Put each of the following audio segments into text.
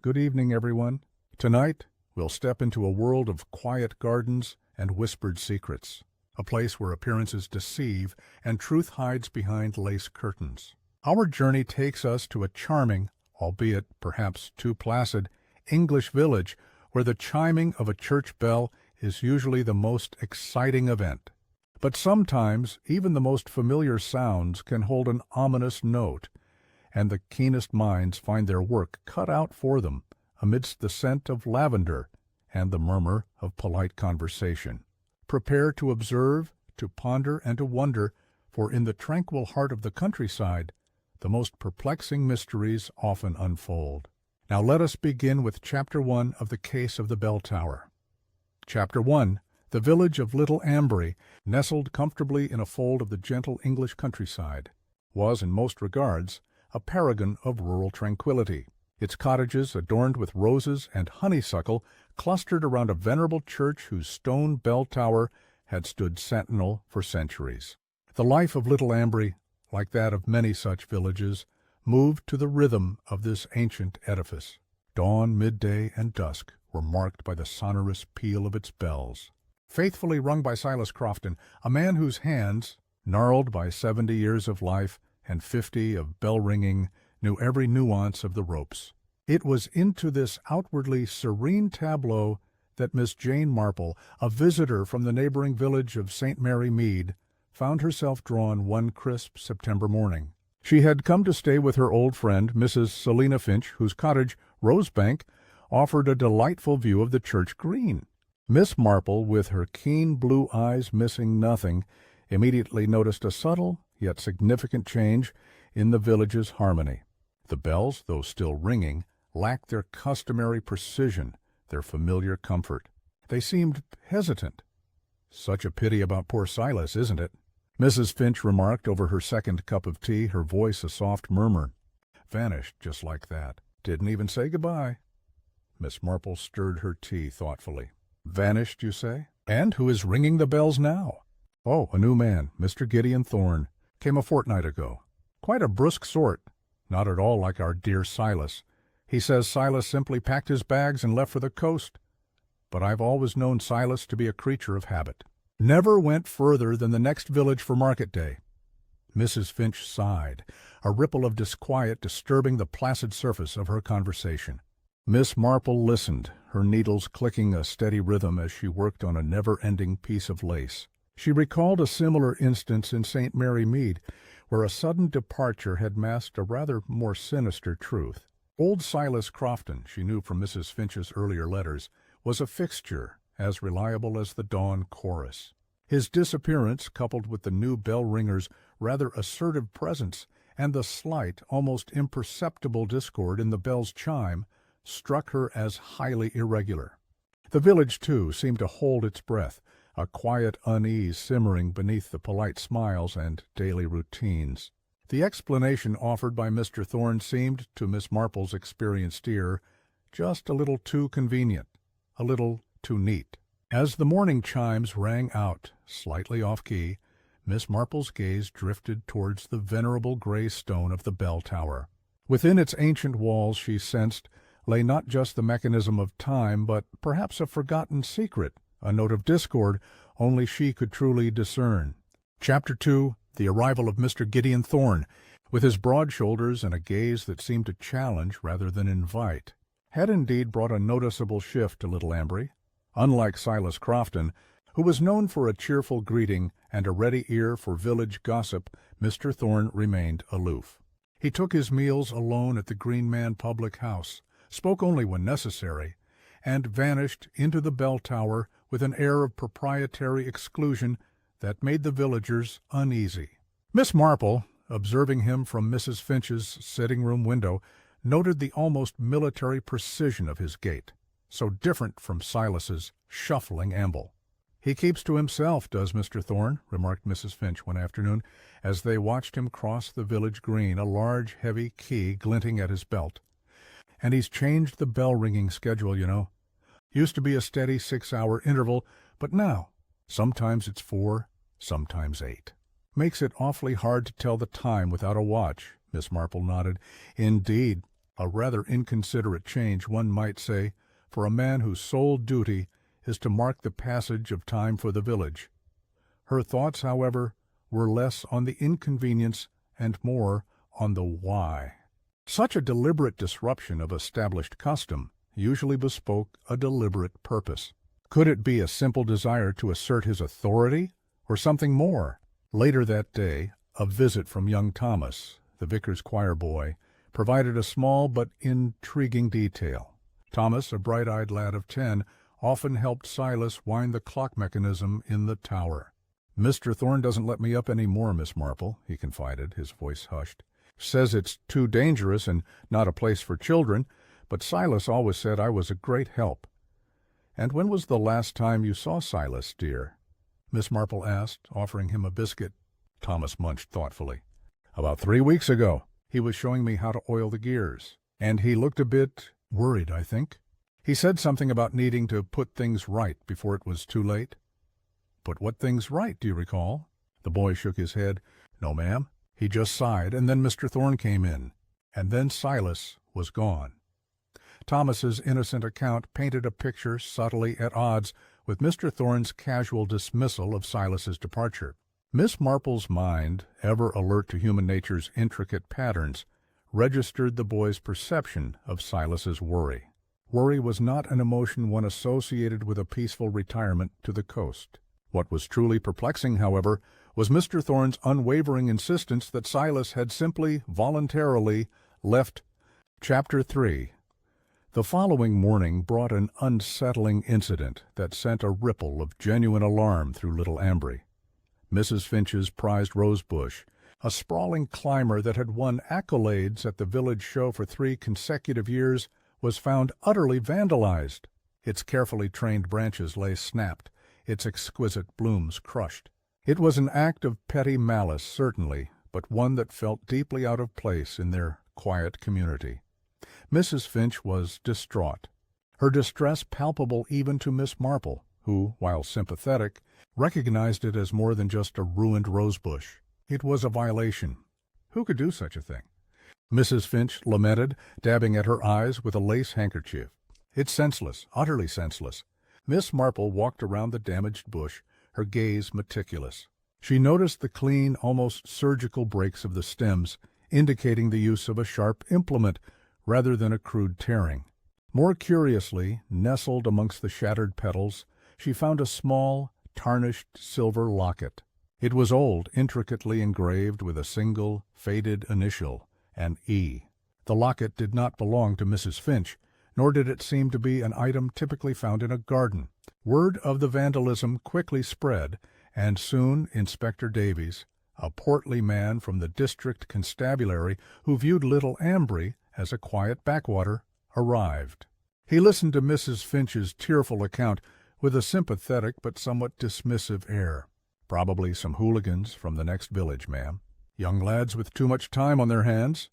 Good evening, everyone. Tonight, we'll step into a world of quiet gardens and whispered secrets, a place where appearances deceive and truth hides behind lace curtains. Our journey takes us to a charming, albeit perhaps too placid, English village where the chiming of a church bell is usually the most exciting event. But sometimes even the most familiar sounds can hold an ominous note, and the keenest minds find their work cut out for them amidst the scent of lavender and the murmur of polite conversation. Prepare to observe, to ponder, and to wonder, for in the tranquil heart of the countryside, the most perplexing mysteries often unfold. Now let us begin with Chapter 1 of the Case of the Bell Tower. Chapter 1. The village of Little Ambry, nestled comfortably in a fold of the gentle English countryside, was in most regards a paragon of rural tranquility. Its cottages, adorned with roses and honeysuckle, clustered around a venerable church whose stone bell tower had stood sentinel for centuries. The life of Little Ambry, like that of many such villages, moved to the rhythm of this ancient edifice. Dawn, midday, and dusk were marked by the sonorous peal of its bells. Faithfully rung by Silas Crofton, a man whose hands, gnarled by 70 years of life and 50 of bell-ringing, knew every nuance of the ropes. It was into this outwardly serene tableau that Miss Jane Marple, a visitor from the neighboring village of St. Mary Mead, found herself drawn one crisp September morning. She had come to stay with her old friend, Mrs. Selina Finch, whose cottage, Rosebank, offered a delightful view of the church green. Miss Marple, with her keen blue eyes missing nothing, immediately noticed a subtle yet significant change in the village's harmony. The bells, though still ringing, lacked their customary precision, their familiar comfort. They seemed hesitant. Such a pity about poor Silas, isn't it? Mrs. Finch remarked over her second cup of tea, her voice a soft murmur. Vanished just like that. Didn't even say goodbye. Miss Marple stirred her tea thoughtfully. Vanished, you say? And who is ringing the bells now? Oh, a new man, Mr. Gideon Thorne. Came a fortnight ago. Quite a brusque sort. Not at all like our dear Silas. He says Silas simply packed his bags and left for the coast. But I've always known Silas to be a creature of habit. Never went further than the next village for market day. Mrs. Finch sighed, a ripple of disquiet disturbing the placid surface of her conversation. Miss Marple listened, her needles clicking a steady rhythm as she worked on a never-ending piece of lace. She recalled a similar instance in St. Mary Mead, where a sudden departure had masked a rather more sinister truth. Old Silas Crofton, she knew from Mrs. Finch's earlier letters, was a fixture, as reliable as the dawn chorus. His disappearance, coupled with the new bell-ringer's rather assertive presence and the slight, almost imperceptible discord in the bell's chime, struck her as highly irregular. The village, too, seemed to hold its breath, a quiet unease simmering beneath the polite smiles and daily routines. The explanation offered by Mr. Thorne seemed, to Miss Marple's experienced ear, just a little too convenient, a little too neat. As the morning chimes rang out, slightly off-key, Miss Marple's gaze drifted towards the venerable gray stone of the bell tower. Within its ancient walls, she sensed, lay not just the mechanism of time, but perhaps a forgotten secret, a note of discord only she could truly discern. Chapter 2. The arrival of Mr. Gideon Thorne, with his broad shoulders and a gaze that seemed to challenge rather than invite, had indeed brought a noticeable shift to Little Ambry. Unlike Silas Crofton, who was known for a cheerful greeting and a ready ear for village gossip, Mr. Thorne remained aloof. He took his meals alone at the Green Man public house, spoke only when necessary, and vanished into the bell tower with an air of proprietary exclusion that made the villagers uneasy. Miss Marple, observing him from Mrs. Finch's sitting-room window, noted the almost military precision of his gait, so different from Silas's shuffling amble. "He keeps to himself, does Mr. Thorne," remarked Mrs. Finch one afternoon, as they watched him cross the village green, a large, heavy key glinting at his belt. "And he's changed the bell-ringing schedule, you know. Used to be a steady 6-hour interval, but now, sometimes it's 4, sometimes 8. Makes it awfully hard to tell the time without a watch." Miss Marple nodded. "Indeed. A rather inconsiderate change, one might say, for a man whose sole duty is to mark the passage of time for the village. Her thoughts, however, were less on the inconvenience and more on the why. Such a deliberate disruption of established custom usually bespoke a deliberate purpose. Could it be a simple desire to assert his authority, or something more? Later that day, a visit from young Thomas, the vicar's choir boy, provided a small but intriguing detail. Thomas, a bright-eyed lad of 10, often helped Silas wind the clock mechanism in the tower. "Mr. Thorne doesn't let me up any more, Miss Marple," he confided, his voice hushed. "Says it's too dangerous and not a place for children, but Silas always said I was a great help." "And when was the last time you saw Silas, dear?" Miss Marple asked, offering him a biscuit. Thomas munched thoughtfully. "About 3 weeks ago. He was showing me how to oil the gears, and he looked a bit worried, I think. He said something about needing to put things right before it was too late." "Put what things right, do you recall?" The boy shook his head. "No, ma'am." He just sighed, and then Mr. Thorne came in, and then Silas was gone. Thomas's innocent account painted a picture subtly at odds with Mr. Thorne's casual dismissal of Silas's departure. Miss Marple's mind, ever alert to human nature's intricate patterns, registered the boy's perception of Silas's worry. Worry was not an emotion one associated with a peaceful retirement to the coast. What was truly perplexing, however, was Mr. Thorne's unwavering insistence that Silas had simply, voluntarily, left. Chapter 3. The following morning brought an unsettling incident that sent a ripple of genuine alarm through Little Ambry. Mrs. Finch's prized rosebush, a sprawling climber that had won accolades at the village show for 3 consecutive years, was found utterly vandalized. Its carefully trained branches lay snapped, its exquisite blooms crushed. It was an act of petty malice, certainly, but one that felt deeply out of place in their quiet community. Mrs. Finch was distraught, her distress palpable even to Miss Marple, who, while sympathetic, recognized it as more than just a ruined rosebush. It was a violation. Who could do such a thing? Mrs. Finch lamented, dabbing at her eyes with a lace handkerchief. "It's senseless, utterly senseless." Miss Marple walked around the damaged bush, her gaze meticulous. She noticed the clean, almost surgical breaks of the stems, indicating the use of a sharp implement rather than a crude tearing. More curiously, nestled amongst the shattered petals, she found a small, tarnished silver locket. It was old, intricately engraved with a single, faded initial, an E. The locket did not belong to Mrs. Finch, nor did it seem to be an item typically found in a garden. Word of the vandalism quickly spread, and soon Inspector Davies, a portly man from the district constabulary who viewed Little Ambry as a quiet backwater, arrived. He listened to Mrs. Finch's tearful account with a sympathetic but somewhat dismissive air. "Probably some hooligans from the next village, ma'am. Young lads with too much time on their hands."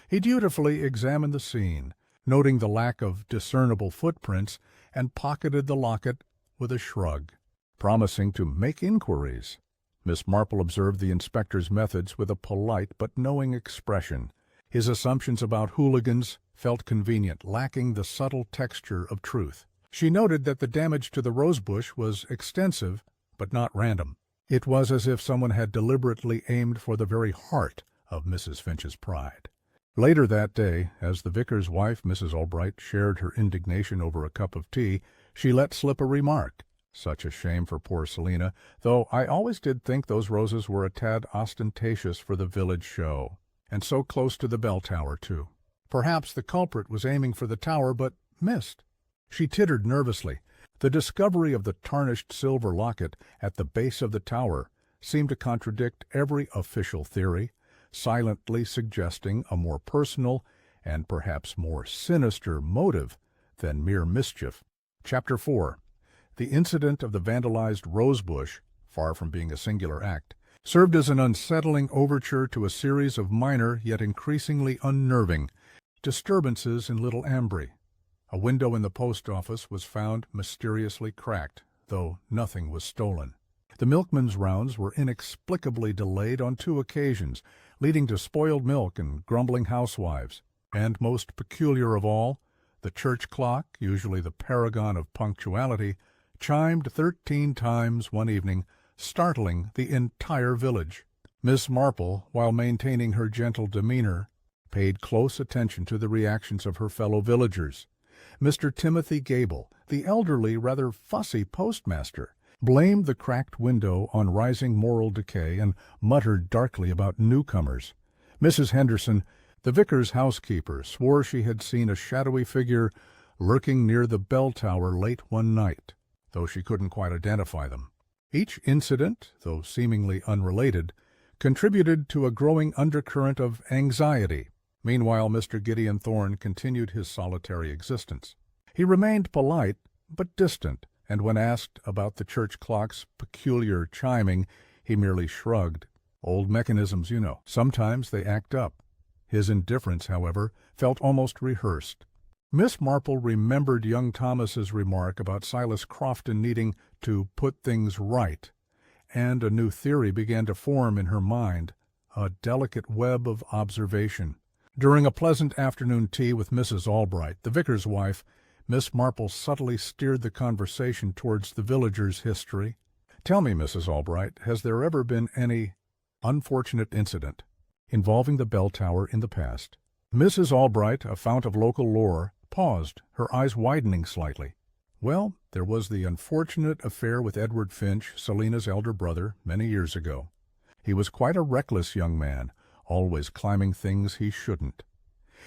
He dutifully examined the scene, noting the lack of discernible footprints, and pocketed the locket with a shrug, promising to make inquiries. Miss Marple observed the inspector's methods with a polite but knowing expression. His assumptions about hooligans felt convenient, lacking the subtle texture of truth. She noted that the damage to the rosebush was extensive, but not random. It was as if someone had deliberately aimed for the very heart of Mrs. Finch's pride. Later that day, as the vicar's wife, Mrs. Albright, shared her indignation over a cup of tea, she let slip a remark. "Such a shame for poor Selina, though I always did think those roses were a tad ostentatious for the village show. And so close to the bell tower, too. Perhaps the culprit was aiming for the tower, but missed." She tittered nervously. The discovery of the tarnished silver locket at the base of the tower seemed to contradict every official theory, silently suggesting a more personal and perhaps more sinister motive than mere mischief. Chapter 4. The incident of the vandalized rosebush, far from being a singular act, served as an unsettling overture to a series of minor yet increasingly unnerving disturbances in Little Ambry. A window in the post office was found mysteriously cracked, though nothing was stolen. The milkman's rounds were inexplicably delayed on 2 occasions, leading to spoiled milk and grumbling housewives. And most peculiar of all, the church clock, usually the paragon of punctuality, chimed 13 times one evening, startling the entire village. Miss Marple, while maintaining her gentle demeanor, paid close attention to the reactions of her fellow villagers. Mr. Timothy Gable, the elderly, rather fussy postmaster, blamed the cracked window on rising moral decay and muttered darkly about newcomers. Mrs. Henderson, the vicar's housekeeper, swore she had seen a shadowy figure lurking near the bell tower late one night, though she couldn't quite identify them. Each incident, though seemingly unrelated, contributed to a growing undercurrent of anxiety. Meanwhile, Mr. Gideon Thorne continued his solitary existence. He remained polite, but distant, and when asked about the church clock's peculiar chiming, he merely shrugged. Old mechanisms, you know. Sometimes they act up. His indifference, however, felt almost rehearsed. Miss Marple remembered young Thomas's remark about Silas Crofton needing to put things right, and a new theory began to form in her mind, a delicate web of observation. During a pleasant afternoon tea with Mrs. Albright, the vicar's wife, Miss Marple subtly steered the conversation towards the villagers' history. "Tell me, Mrs. Albright, has there ever been any unfortunate incident involving the bell tower in the past?" Mrs. Albright, a fount of local lore, paused, her eyes widening slightly. "Well, there was the unfortunate affair with Edward Finch, Selina's elder brother, many years ago. He was quite a reckless young man, always climbing things he shouldn't.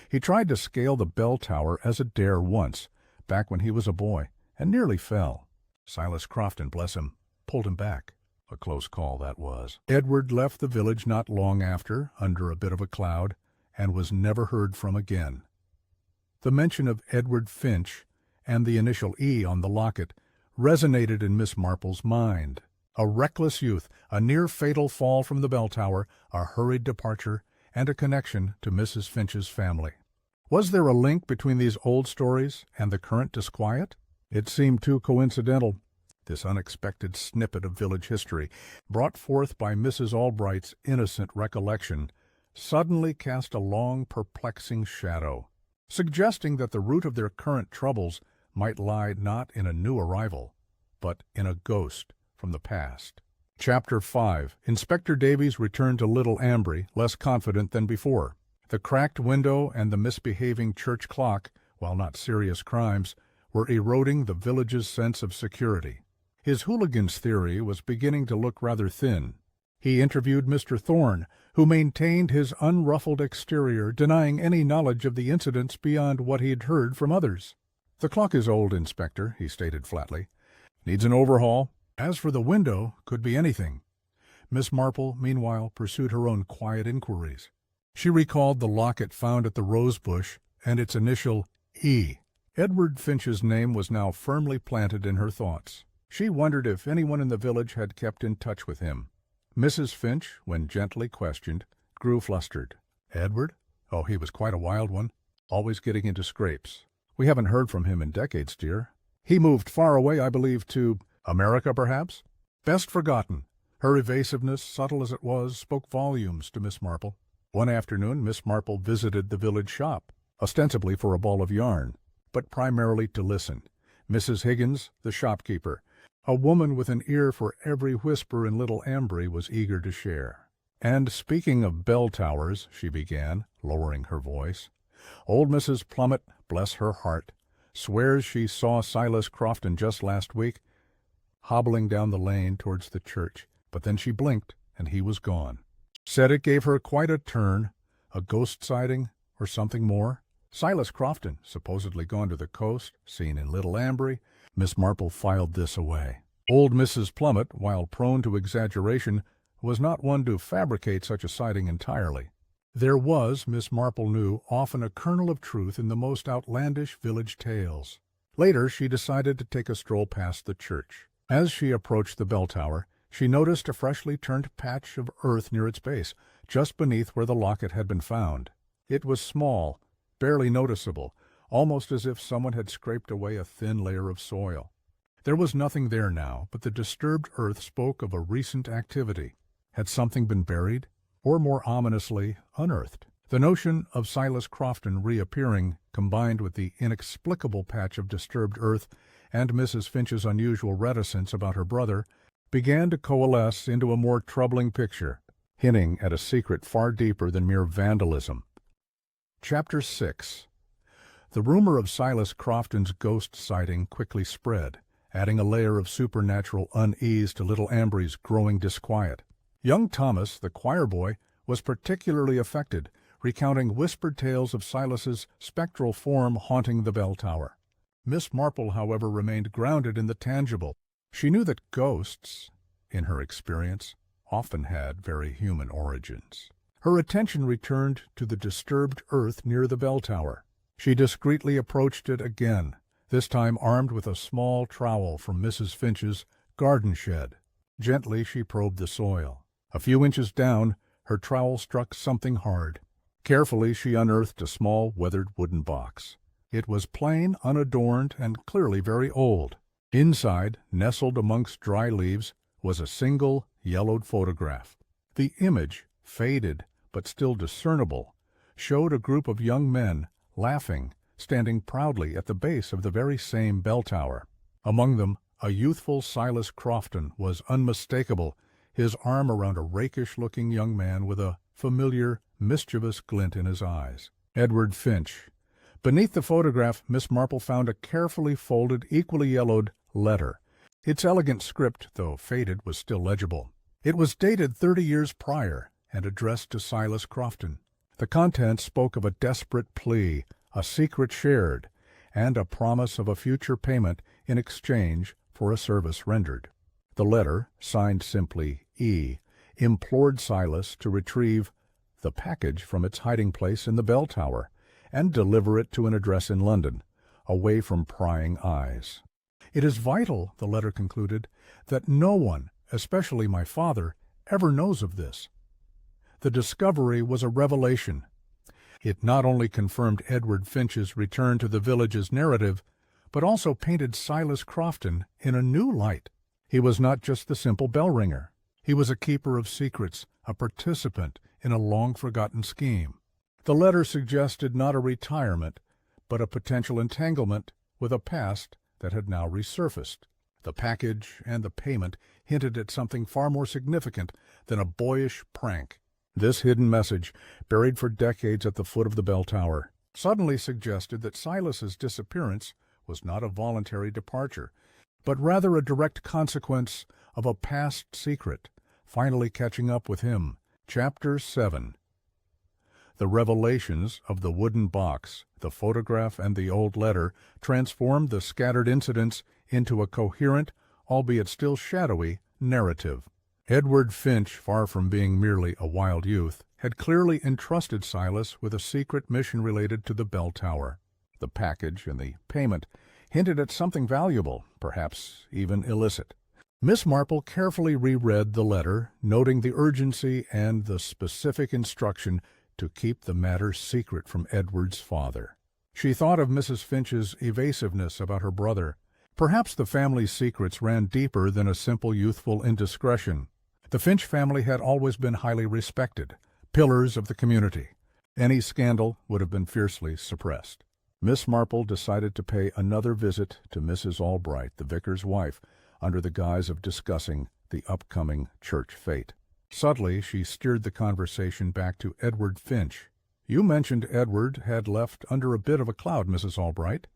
He tried to scale the bell tower as a dare once, back when he was a boy, and nearly fell. Silas Crofton, bless him, pulled him back. A close call, that was. Edward left the village not long after, under a bit of a cloud, and was never heard from again." The mention of Edward Finch and the initial E on the locket resonated in Miss Marple's mind. A reckless youth, a near-fatal fall from the bell tower, a hurried departure, and a connection to Mrs. Finch's family. Was there a link between these old stories and the current disquiet? It seemed too coincidental, this unexpected snippet of village history, brought forth by Mrs. Albright's innocent recollection, suddenly cast a long, perplexing shadow, suggesting that the root of their current troubles might lie not in a new arrival, but in a ghost from the past. Chapter 5. Inspector Davies returned to Little Ambry, less confident than before. The cracked window and the misbehaving church clock, while not serious crimes, were eroding the village's sense of security. His hooligans theory was beginning to look rather thin. He interviewed Mr. Thorne, who maintained his unruffled exterior, denying any knowledge of the incidents beyond what he'd heard from others. "The clock is old, Inspector," he stated flatly. "Needs an overhaul. As for the window, could be anything." Miss Marple, meanwhile, pursued her own quiet inquiries. She recalled the locket found at the rose-bush and its initial E. Edward Finch's name was now firmly planted in her thoughts. She wondered if anyone in the village had kept in touch with him. Mrs. Finch, when gently questioned, grew flustered. "Edward? Oh, he was quite a wild one, always getting into scrapes. We haven't heard from him in decades, dear. He moved far away, I believe, to America, perhaps?" Best forgotten. Her evasiveness, subtle as it was, spoke volumes to Miss Marple. One afternoon, Miss Marple visited the village shop, ostensibly for a ball of yarn, but primarily to listen. Mrs. Higgins, the shopkeeper, a woman with an ear for every whisper in Little Ambry, was eager to share. "And speaking of bell towers," she began, lowering her voice, "old Mrs. Plummet, bless her heart, swears she saw Silas Crofton just last week, hobbling down the lane towards the church, but then she blinked, and he was gone. Said it gave her quite a turn, a ghost sighting, or something more. Silas Crofton, supposedly gone to the coast, seen in Little Ambry." Miss Marple filed this away. Old Mrs. Plummet, while prone to exaggeration, was not one to fabricate such a sighting entirely. There was, Miss Marple knew, often a kernel of truth in the most outlandish village tales. Later, she decided to take a stroll past the church. As she approached the bell tower, she noticed a freshly turned patch of earth near its base, just beneath where the locket had been found. It was small, barely noticeable, almost as if someone had scraped away a thin layer of soil. There was nothing there now, but the disturbed earth spoke of a recent activity. Had something been buried, or more ominously, unearthed? The notion of Silas Crofton reappearing, combined with the inexplicable patch of disturbed earth and Mrs. Finch's unusual reticence about her brother, began to coalesce into a more troubling picture, hinting at a secret far deeper than mere vandalism. Chapter 6. The rumor of Silas Crofton's ghost sighting quickly spread, adding a layer of supernatural unease to little Ambry's growing disquiet. Young Thomas, the choir boy, was particularly affected, recounting whispered tales of Silas's spectral form haunting the bell tower. Miss Marple, however, remained grounded in the tangible. She knew that ghosts, in her experience, often had very human origins. Her attention returned to the disturbed earth near the bell tower. She discreetly approached it again, this time armed with a small trowel from Mrs. Finch's garden shed. Gently she probed the soil. A few inches down, her trowel struck something hard. Carefully she unearthed a small, weathered wooden box. It was plain, unadorned, and clearly very old. Inside, nestled amongst dry leaves, was a single, yellowed photograph. The image, faded but still discernible, showed a group of young men, laughing, standing proudly at the base of the very same bell tower. Among them, a youthful Silas Crofton was unmistakable, his arm around a rakish-looking young man with a familiar, mischievous glint in his eyes. Edward Finch. Beneath the photograph, Miss Marple found a carefully folded, equally yellowed letter. Its elegant script, though faded, was still legible. It was dated 30 years prior and addressed to Silas Crofton. The contents spoke of a desperate plea, a secret shared, and a promise of a future payment in exchange for a service rendered. The letter, signed simply E, implored Silas to retrieve the package from its hiding place in the bell tower and deliver it to an address in London, away from prying eyes. It is vital, the letter concluded, that no one, especially my father, ever knows of this. The discovery was a revelation. It not only confirmed Edward Finch's return to the village's narrative, but also painted Silas Crofton in a new light. He was not just the simple bell ringer. He was a keeper of secrets, a participant in a long-forgotten scheme. The letter suggested not a retirement, but a potential entanglement with a past that had now resurfaced. The package and the payment hinted at something far more significant than a boyish prank. This hidden message, buried for decades at the foot of the bell tower, suddenly suggested that Silas's disappearance was not a voluntary departure, but rather a direct consequence of a past secret, finally catching up with him. Chapter 7. The revelations of the wooden box, the photograph, and the old letter transformed the scattered incidents into a coherent, albeit still shadowy, narrative. Edward Finch, far from being merely a wild youth, had clearly entrusted Silas with a secret mission related to the bell tower. The package and the payment hinted at something valuable, perhaps even illicit. Miss Marple carefully reread the letter, noting the urgency and the specific instruction to keep the matter secret from Edward's father. She thought of Mrs. Finch's evasiveness about her brother. Perhaps the family's secrets ran deeper than a simple youthful indiscretion. The Finch family had always been highly respected, pillars of the community. Any scandal would have been fiercely suppressed. Miss Marple decided to pay another visit to Mrs. Albright, the vicar's wife, under the guise of discussing the upcoming church fete. Subtly, she steered the conversation back to Edward Finch. "You mentioned Edward had left under a bit of a cloud, Mrs. Albright.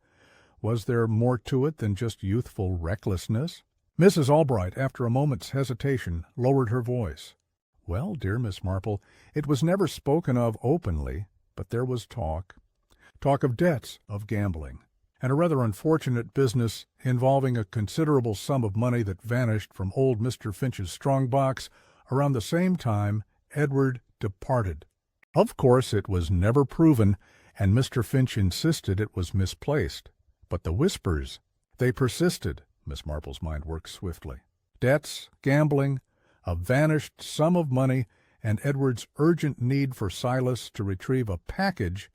Was there more to it than just youthful recklessness?" Mrs. Albright, after a moment's hesitation, lowered her voice. "Well, dear Miss Marple, it was never spoken of openly, but there was talk. Talk of debts, of gambling, and a rather unfortunate business involving a considerable sum of money that vanished from old Mr. Finch's strong box around the same time Edward departed. Of course, it was never proven, and Mr. Finch insisted it was misplaced. But the whispers, they persisted." Miss Marple's mind worked swiftly. Debts, gambling, a vanished sum of money, and Edward's urgent need for Silas to retrieve a package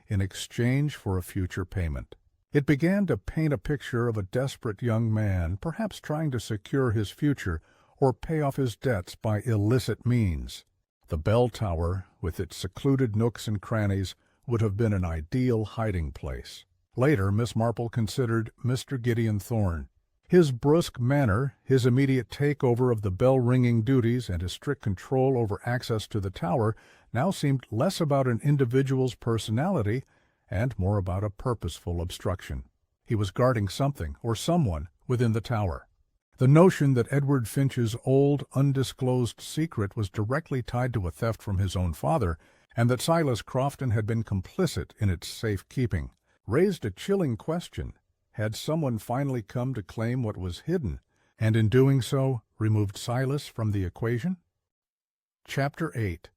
in exchange for a future payment. It began to paint a picture of a desperate young man, perhaps trying to secure his future or pay off his debts by illicit means. The bell tower, with its secluded nooks and crannies, would have been an ideal hiding place. Later, Miss Marple considered Mr. Gideon Thorne. His brusque manner, his immediate takeover of the bell-ringing duties, and his strict control over access to the tower now seemed less about an individual's personality and more about a purposeful obstruction. He was guarding something or someone within the tower. The notion that Edward Finch's old, undisclosed secret was directly tied to a theft from his own father, and that Silas Crofton had been complicit in its safekeeping, raised a chilling question. Had someone finally come to claim what was hidden, and in doing so, removed Silas from the equation? Chapter 8.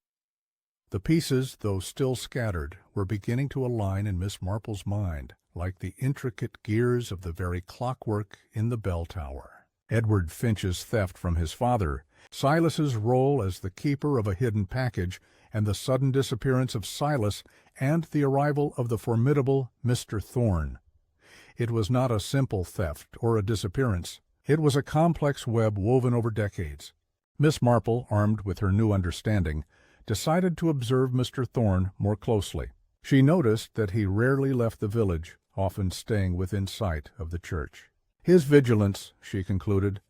The pieces, though still scattered, were beginning to align in Miss Marple's mind, like the intricate gears of the very clockwork in the bell tower. Edward Finch's theft from his father, Silas's role as the keeper of a hidden package, and the sudden disappearance of Silas, and the arrival of the formidable Mr. Thorne. It was not a simple theft or a disappearance. It was a complex web woven over decades. Miss Marple, armed with her new understanding, decided to observe Mr. Thorne more closely. She noticed that he rarely left the village, often staying within sight of the church. His vigilance, she concluded,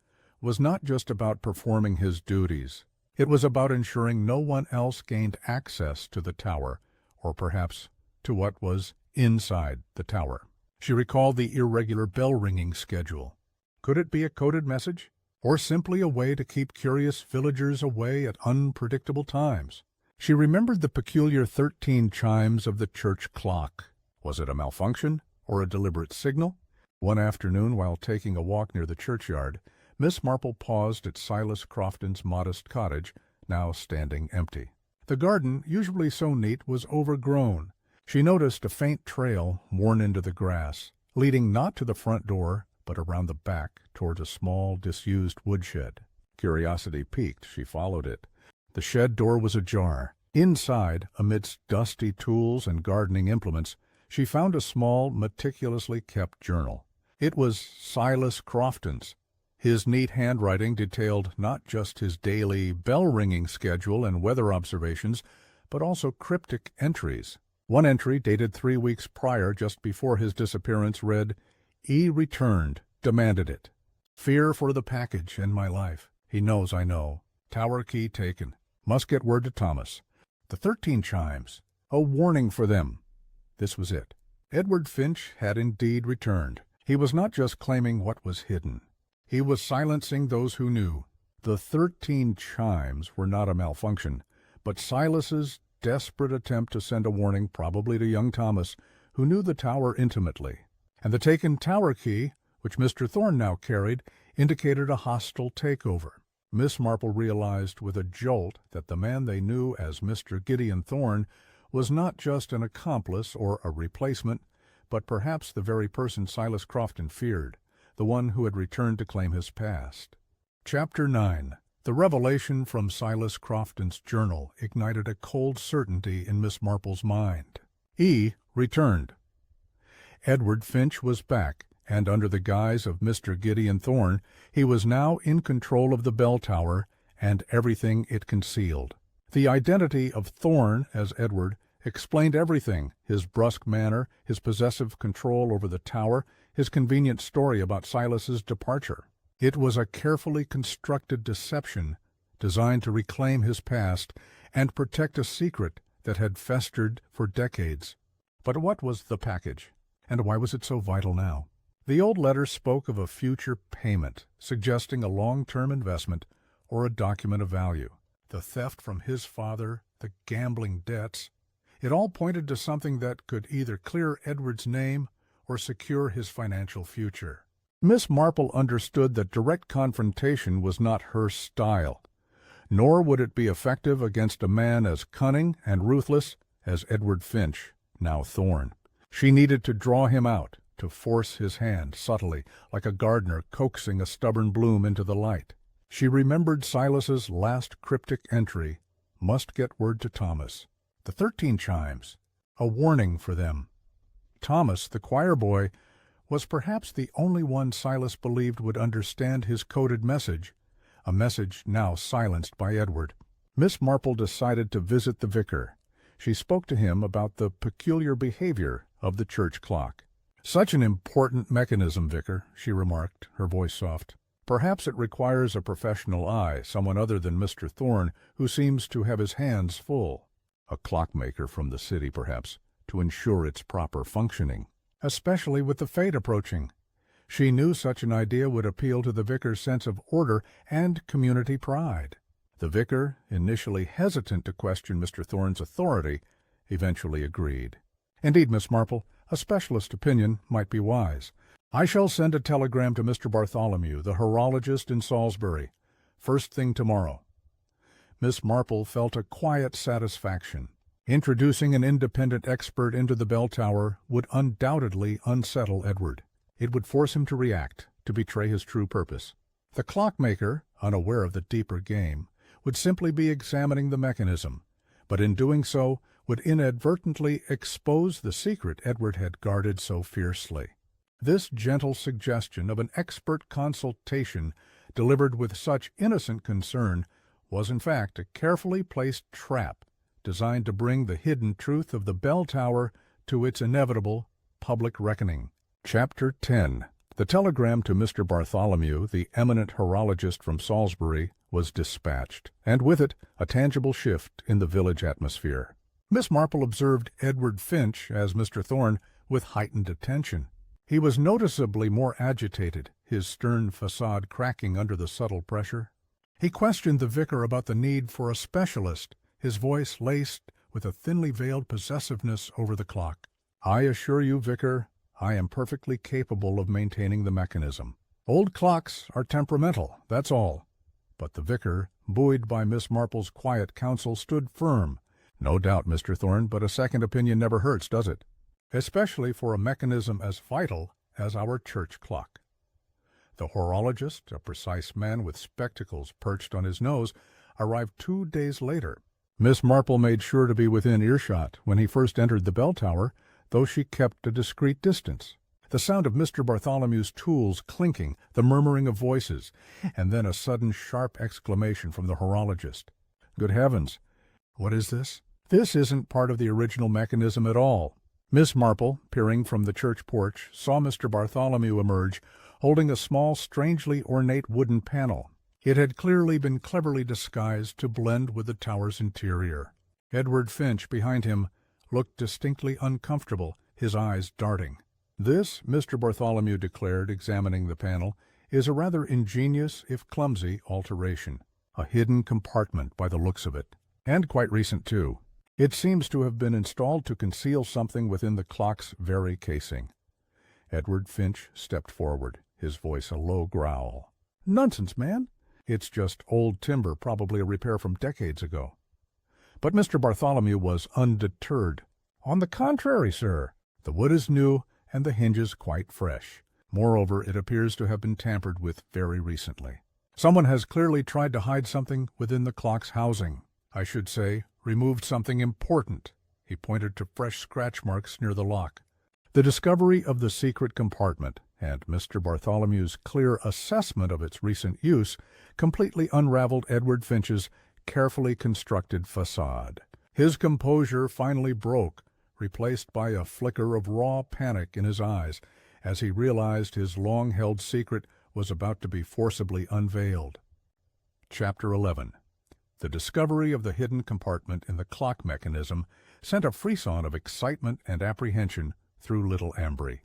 was not just about performing his duties. It was about ensuring no one else gained access to the tower, or perhaps to what was inside the tower. She recalled the irregular bell-ringing schedule. Could it be a coded message, or simply a way to keep curious villagers away at unpredictable times? She remembered the peculiar 13 chimes of the church clock. Was it a malfunction, or a deliberate signal? One afternoon, while taking a walk near the churchyard, Miss Marple paused at Silas Crofton's modest cottage, now standing empty. The garden, usually so neat, was overgrown. She noticed a faint trail worn into the grass, leading not to the front door, but around the back toward a small, disused woodshed. Curiosity piqued, she followed it. The shed door was ajar. Inside, amidst dusty tools and gardening implements, she found a small, meticulously kept journal. It was Silas Crofton's. His neat handwriting detailed not just his daily bell-ringing schedule and weather observations, but also cryptic entries. One entry, dated 3 weeks prior, just before his disappearance, read, "E returned, demanded it. Fear for the package and my life. He knows I know. Tower key taken. Must get word to Thomas." The 13 chimes. A warning for them. This was it. Edward Finch had indeed returned. He was not just claiming what was hidden. He was silencing those who knew. The 13 chimes were not a malfunction, but Silas's desperate attempt to send a warning, probably to young Thomas, who knew the tower intimately. And the taken tower key, which Mr. Thorne now carried, indicated a hostile takeover. Miss Marple realized with a jolt that the man they knew as Mr. Gideon Thorne was not just an accomplice or a replacement, but perhaps the very person Silas Crofton feared, the one who had returned to claim his past. Chapter 9. The revelation from Silas Crofton's journal ignited a cold certainty in Miss Marple's mind. E returned. Edward Finch was back, and under the guise of Mr. Gideon Thorne, he was now in control of the bell tower and everything it concealed. The identity of Thorne as Edward explained everything: his brusque manner, his possessive control over the tower, his convenient story about Silas's departure. It was a carefully constructed deception designed to reclaim his past and protect a secret that had festered for decades. But what was the package, and why was it so vital now? The old letter spoke of a future payment, suggesting a long-term investment or a document of value. The theft from his father, the gambling debts, it all pointed to something that could either clear Edward's name or secure his financial future. Miss Marple understood that direct confrontation was not her style, nor would it be effective against a man as cunning and ruthless as Edward Finch, now Thorne. She needed to draw him out, to force his hand subtly, like a gardener coaxing a stubborn bloom into the light. She remembered Silas's last cryptic entry, "Must get word to Thomas." The 13 chimes, a warning for them. Thomas, the choir boy, was perhaps the only one Silas believed would understand his coded message, a message now silenced by Edward. Miss Marple decided to visit the vicar. She spoke to him about the peculiar behavior of the church clock. "Such an important mechanism, Vicar," she remarked, her voice soft. "Perhaps it requires a professional eye, someone other than Mr. Thorne, who seems to have his hands full. A clockmaker from the city, perhaps, to ensure its proper functioning, especially with the fete approaching." She knew such an idea would appeal to the vicar's sense of order and community pride. The vicar, initially hesitant to question Mr. Thorne's authority, eventually agreed. "Indeed, Miss Marple, a specialist opinion might be wise. I shall send a telegram to Mr. Bartholomew, the horologist in Salisbury, first thing tomorrow." Miss Marple felt a quiet satisfaction. Introducing an independent expert into the bell tower would undoubtedly unsettle Edward. It would force him to react, to betray his true purpose. The clockmaker, unaware of the deeper game, would simply be examining the mechanism, but in doing so would inadvertently expose the secret Edward had guarded so fiercely. This gentle suggestion of an expert consultation delivered with such innocent concern was in fact a carefully placed trap designed to bring the hidden truth of the bell tower to its inevitable public reckoning. Chapter 10. The telegram to Mr. Bartholomew, the eminent horologist from Salisbury, was dispatched, and with it a tangible shift in the village atmosphere. Miss Marple observed Edward Finch, as Mr. Thorne, with heightened attention. He was noticeably more agitated, his stern facade cracking under the subtle pressure. He questioned the vicar about the need for a specialist, his voice laced with a thinly veiled possessiveness over the clock. "I assure you, Vicar, I am perfectly capable of maintaining the mechanism. Old clocks are temperamental, that's all." But the vicar, buoyed by Miss Marple's quiet counsel, stood firm. "No doubt, Mr. Thorne, but a second opinion never hurts, does it? Especially for a mechanism as vital as our church clock." The horologist, a precise man with spectacles perched on his nose, arrived 2 days later. Miss Marple made sure to be within earshot when he first entered the bell tower, though she kept a discreet distance. The sound of Mr. Bartholomew's tools clinking, the murmuring of voices, and then a sudden sharp exclamation from the horologist. "Good heavens! What is this? This isn't part of the original mechanism at all." Miss Marple, peering from the church porch, saw Mr. Bartholomew emerge, holding a small, strangely ornate wooden panel. It had clearly been cleverly disguised to blend with the tower's interior. Edward Finch, behind him, looked distinctly uncomfortable, his eyes darting. "This," Mr. Bartholomew declared, examining the panel, "is a rather ingenious, if clumsy, alteration. A hidden compartment by the looks of it. And quite recent, too. It seems to have been installed to conceal something within the clock's very casing." Edward Finch stepped forward, his voice a low growl. "Nonsense, man! It's just old timber, probably a repair from decades ago." But Mr. Bartholomew was undeterred. "On the contrary, sir, the wood is new and the hinges quite fresh. Moreover, it appears to have been tampered with very recently. Someone has clearly tried to hide something within the clock's housing. I should say, removed something important." He pointed to fresh scratch marks near the lock. The discovery of the secret compartment and Mr. Bartholomew's clear assessment of its recent use completely unraveled Edward Finch's carefully constructed facade. His composure finally broke, replaced by a flicker of raw panic in his eyes, as he realized his long-held secret was about to be forcibly unveiled. Chapter 11. The discovery of the hidden compartment in the clock mechanism sent a frisson of excitement and apprehension through Little Ambry.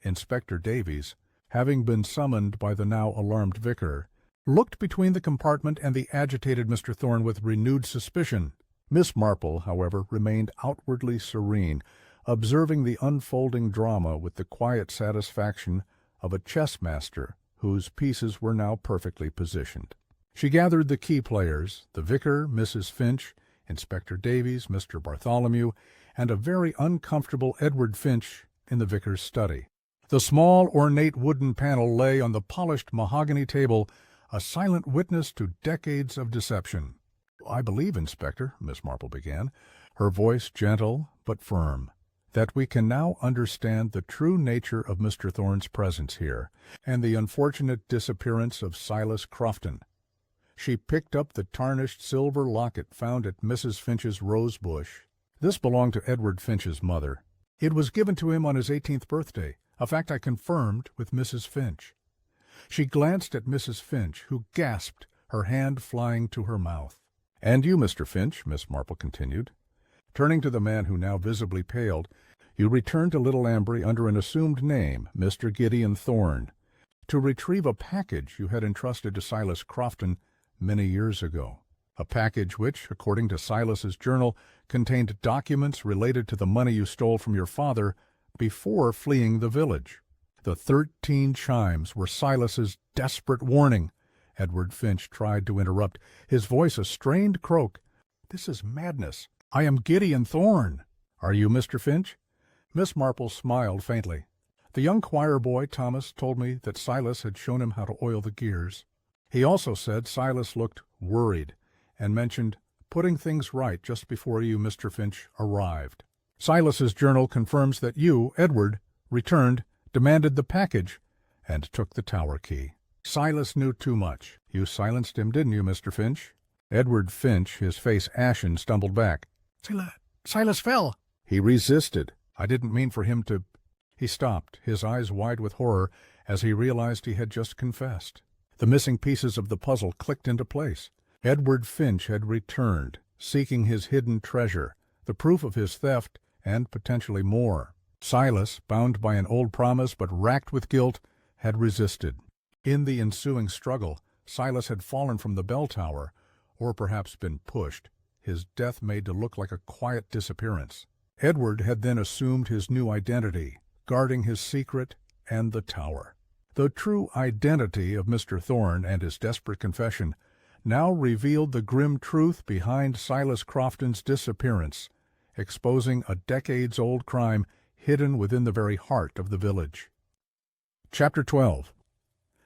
Inspector Davies, having been summoned by the now alarmed vicar, looked between the compartment and the agitated Mr. Thorne with renewed suspicion. Miss Marple, however, remained outwardly serene, observing the unfolding drama with the quiet satisfaction of a chess master whose pieces were now perfectly positioned. She gathered the key players, the vicar, Mrs. Finch, Inspector Davies, Mr. Bartholomew, and a very uncomfortable Edward Finch in the vicar's study. The small, ornate wooden panel lay on the polished mahogany table, a silent witness to decades of deception. "I believe, Inspector," Miss Marple began, her voice gentle but firm, "that we can now understand the true nature of Mr. Thorne's presence here, and the unfortunate disappearance of Silas Crofton." She picked up the tarnished silver locket found at Mrs. Finch's rose bush. This belonged to Edward Finch's mother. It was given to him on his 18th birthday, a fact I confirmed with Mrs. Finch. She glanced at Mrs. Finch, who gasped, her hand flying to her mouth. "And you, Mr. Finch," Miss Marple continued, turning to the man who now visibly paled, "you returned to Little Ambry under an assumed name, Mr. Gideon Thorne, to retrieve a package you had entrusted to Silas Crofton many years ago. A package which, according to Silas's journal, contained documents related to the money you stole from your father before fleeing the village. The 13 chimes were Silas's desperate warning." Edward Finch tried to interrupt, his voice a strained croak. "This is madness. I am Gideon Thorne." "Are you Mr. Finch?" Miss Marple smiled faintly. "The young choir boy, Thomas, told me that Silas had shown him how to oil the gears. He also said Silas looked worried, and mentioned putting things right just before you, Mr. Finch, arrived. Silas's journal confirms that you, Edward, returned, demanded the package, and took the tower key. Silas knew too much. You silenced him, didn't you, Mr. Finch?" Edward Finch, his face ashen, stumbled back. Silas fell." "He resisted. I didn't mean for him to—" He stopped, his eyes wide with horror, as he realized he had just confessed. The missing pieces of the puzzle clicked into place. Edward Finch had returned, seeking his hidden treasure, the proof of his theft, and potentially more. Silas, bound by an old promise but racked with guilt, had resisted. In the ensuing struggle, Silas had fallen from the bell tower, or perhaps been pushed, his death made to look like a quiet disappearance. Edward had then assumed his new identity, guarding his secret and the tower. The true identity of Mr. Thorne and his desperate confession now revealed the grim truth behind Silas Crofton's disappearance, exposing a decades-old crime hidden within the very heart of the village. Chapter 12.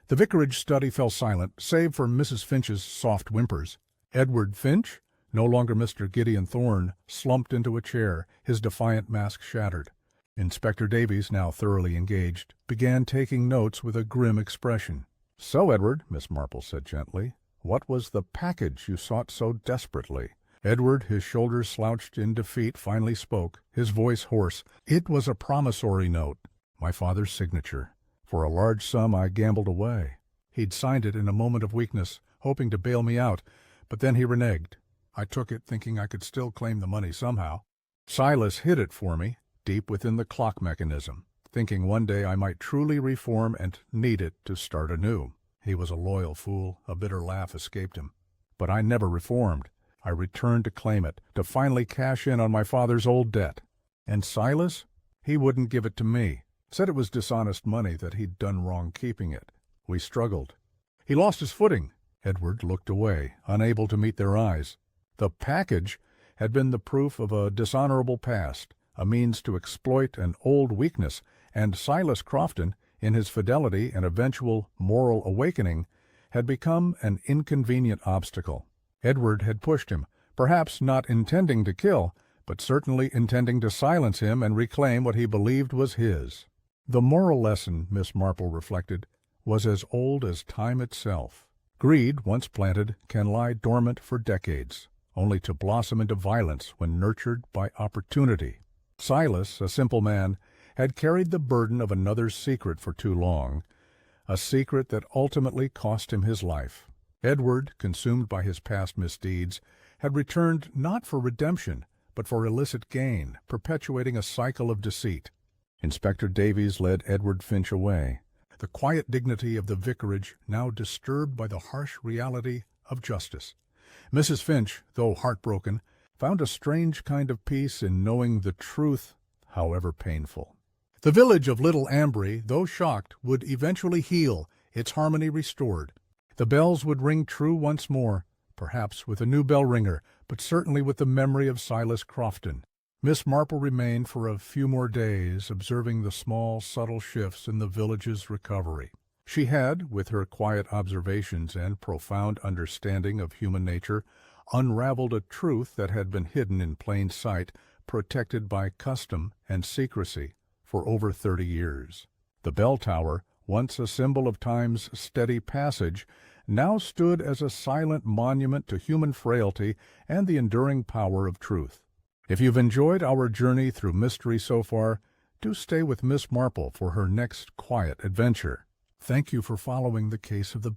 The vicarage study fell silent, save for Mrs. Finch's soft whimpers. Edward Finch, no longer Mr. Gideon Thorne, slumped into a chair, his defiant mask shattered. Inspector Davies, now thoroughly engaged, began taking notes with a grim expression. "So, Edward," Miss Marple said gently, "what was the package you sought so desperately?" Edward, his shoulders slouched in defeat, finally spoke, his voice hoarse. "It was a promissory note, my father's signature. For a large sum I gambled away. He'd signed it in a moment of weakness, hoping to bail me out, but then he reneged. I took it thinking I could still claim the money somehow. Silas hid it for me, deep within the clock mechanism, thinking one day I might truly reform and need it to start anew. He was a loyal fool, a bitter laugh escaped him. But I never reformed. I returned to claim it, to finally cash in on my father's old debt. And Silas? He wouldn't give it to me. Said it was dishonest money, that he'd done wrong keeping it. We struggled. He lost his footing." Edward looked away, unable to meet their eyes. The package had been the proof of a dishonorable past, a means to exploit an old weakness, and Silas Crofton, in his fidelity and eventual moral awakening, had become an inconvenient obstacle. Edward had pushed him, perhaps not intending to kill, but certainly intending to silence him and reclaim what he believed was his. The moral lesson, Miss Marple reflected, was as old as time itself. Greed, once planted, can lie dormant for decades, only to blossom into violence when nurtured by opportunity. Silas, a simple man, had carried the burden of another's secret for too long, a secret that ultimately cost him his life. Edward, consumed by his past misdeeds, had returned not for redemption, but for illicit gain, perpetuating a cycle of deceit. Inspector Davies led Edward Finch away, the quiet dignity of the vicarage now disturbed by the harsh reality of justice. Mrs. Finch, though heartbroken, found a strange kind of peace in knowing the truth, however painful. The village of Little Ambry, though shocked, would eventually heal, its harmony restored. The bells would ring true once more, perhaps with a new bell ringer, but certainly with the memory of Silas Crofton. Miss Marple remained for a few more days, observing the small, subtle shifts in the village's recovery. She had, with her quiet observations and profound understanding of human nature, unraveled a truth that had been hidden in plain sight, protected by custom and secrecy, for over 30 years. The bell tower, once a symbol of time's steady passage, now stood as a silent monument to human frailty and the enduring power of truth. If you've enjoyed our journey through mystery so far, do stay with Miss Marple for her next quiet adventure. Thank you for following the case of the